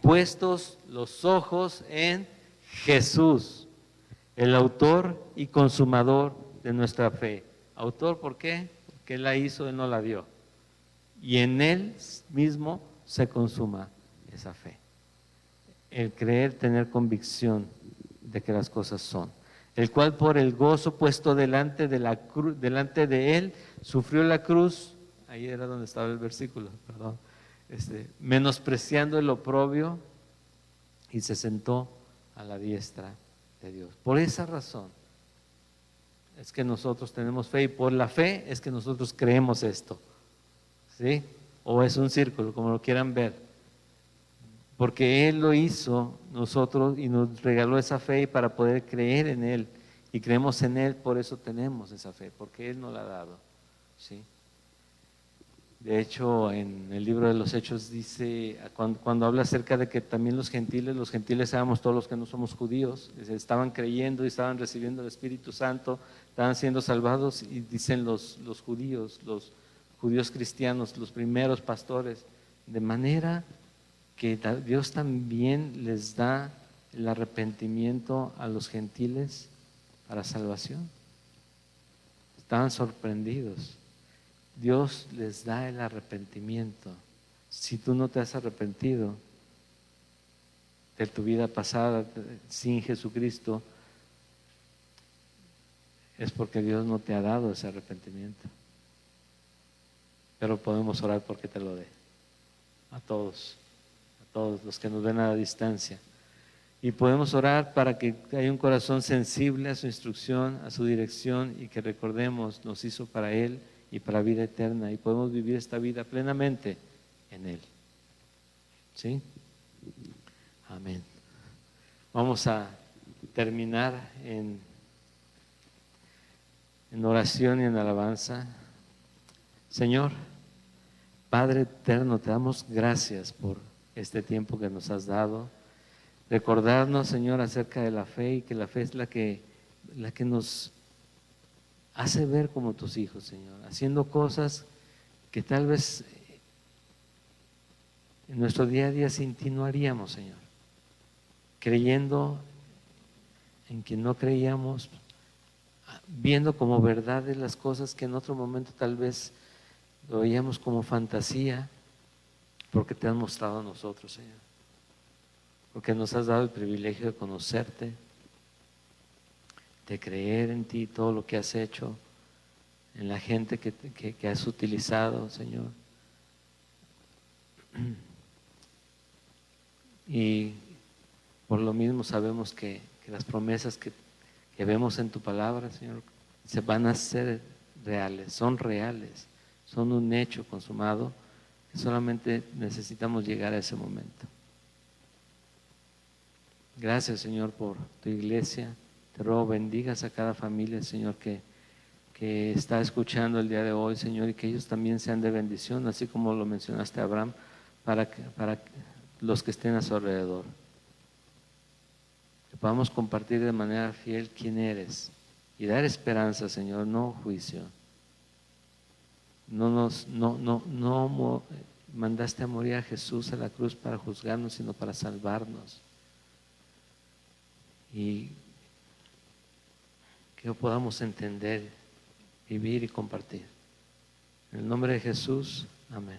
Puestos los ojos en Jesús, el autor y consumador de nuestra fe. ¿Autor por qué? Porque Él la hizo, Él no la dio. Y en Él mismo se consuma esa fe. El creer, tener convicción de que las cosas son. El cual por el gozo puesto delante de Él, sufrió la cruz, ahí era donde estaba el versículo, perdón, menospreciando el oprobio y se sentó a la diestra de Dios. Por esa razón es que nosotros tenemos fe, y por la fe es que nosotros creemos esto, ¿sí? O es un círculo, como lo quieran ver, porque Él lo hizo nosotros y nos regaló esa fe, y para poder creer en Él, y creemos en Él, por eso tenemos esa fe, porque Él nos la ha dado, ¿sí? De hecho, en el libro de los Hechos dice, cuando habla acerca de que también los gentiles éramos todos los que no somos judíos, estaban creyendo y estaban recibiendo el Espíritu Santo, estaban siendo salvados, y dicen los judíos cristianos, los primeros pastores, de manera que Dios también les da el arrepentimiento a los gentiles para salvación. Estaban sorprendidos. Dios les da el arrepentimiento. Si tú no te has arrepentido de tu vida pasada sin Jesucristo, es porque Dios no te ha dado ese arrepentimiento. Pero podemos orar porque te lo dé. A todos los que nos ven a la distancia. Y podemos orar para que haya un corazón sensible a su instrucción, a su dirección, y que recordemos, nos hizo para Él y para vida eterna, y podemos vivir esta vida plenamente en Él. ¿Sí? Amén. Vamos a terminar en oración y en alabanza. Señor, Padre eterno, te damos gracias por este tiempo que nos has dado. Recordarnos, Señor, acerca de la fe, y que la fe es la que nos hace ver como tus hijos, Señor, haciendo cosas que tal vez en nuestro día a día sin ti no haríamos, Señor. Creyendo en quien no creíamos, viendo como verdades las cosas que en otro momento tal vez lo veíamos como fantasía, porque te has mostrado a nosotros, Señor. Porque nos has dado el privilegio de conocerte, de creer en ti, todo lo que has hecho, en la gente que has utilizado, Señor. Y por lo mismo sabemos que las promesas que vemos en tu palabra, Señor, se van a hacer reales, son un hecho consumado, que solamente necesitamos llegar a ese momento. Gracias, Señor, por tu iglesia. Te ruego bendigas a cada familia, Señor, que está escuchando el día de hoy, Señor, y que ellos también sean de bendición, así como lo mencionaste a Abraham, para los que estén a su alrededor. Que podamos compartir de manera fiel quién eres y dar esperanza, Señor, no juicio. No mandaste a morir a Jesús a la cruz para juzgarnos, sino para salvarnos. Y que podamos entender, vivir y compartir. En el nombre de Jesús, amén.